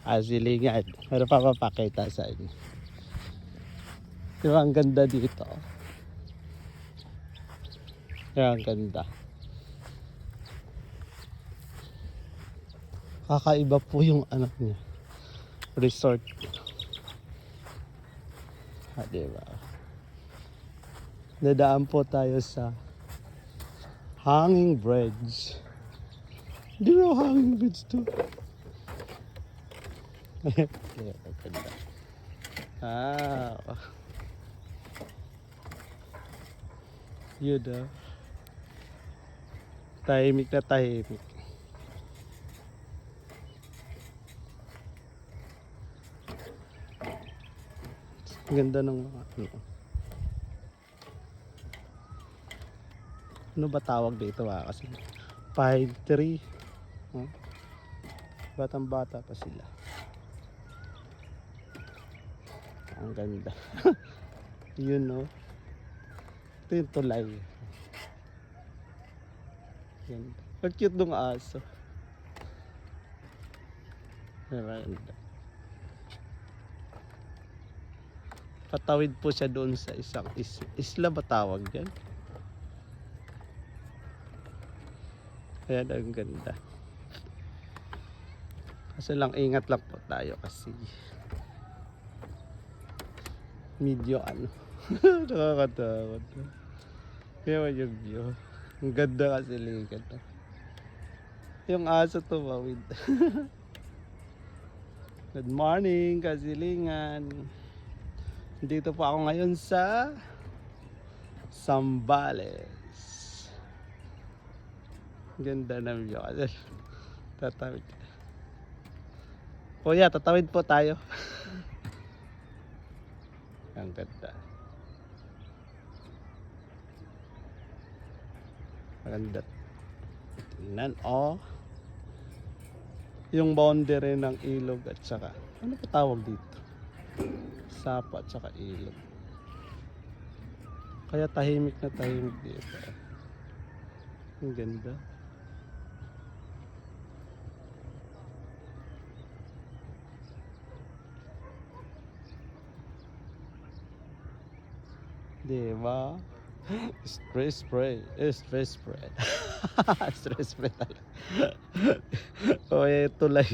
Silingan. Pero papapakita sa inyo. Diba ang ganda dito? Diba ang ganda? Kakaiba po yung ano niya. Resort. Diba? Dadaan po tayo sa Hanging Bridge. Di ba Hanging Bridge to? Ganda. Yun ah. Tahimik na tahimik. Ganda ng ano ba tawag dito kasi pine tree. Batang bata pa sila. Ang ganda. Yun no. Ito yung tulay. Ganda. Ang cute ng aso. Ganda. Patawid po siya doon sa isang isla ba tawag yan? Ayan, ang ganda. Kasi lang ingat lang po tayo kasi medyo ano nakakatakot. Kaya yung view ang ganda kasi ligat yung aso tumawid. Good morning Kasilingan. Dito po ako ngayon sa Zambales. Ganda ng view kasi tatawid. Kuya, tatawid po tayo. Ang ganda. Maganda. Tingnan yung boundary ng ilog at saka ano pa tawag dito? Sapa at saka ilog. Kaya tahimik na tahimik dito. Ang ganda. Diba? Stress spray. Stress spray. Stress spray talaga. Ito lang.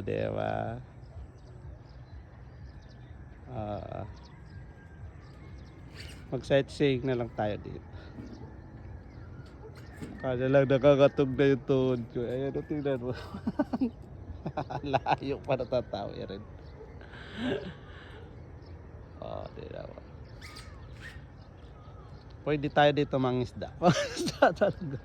Diba? Mag-sightseeing na lang tayo dito. Kaya lang nakakatog na yung tuhod ko. Ayan, tingnan mo. Layo pa natatawirin. Diba? Pwede tayo dito mangisda. Mangisda talaga.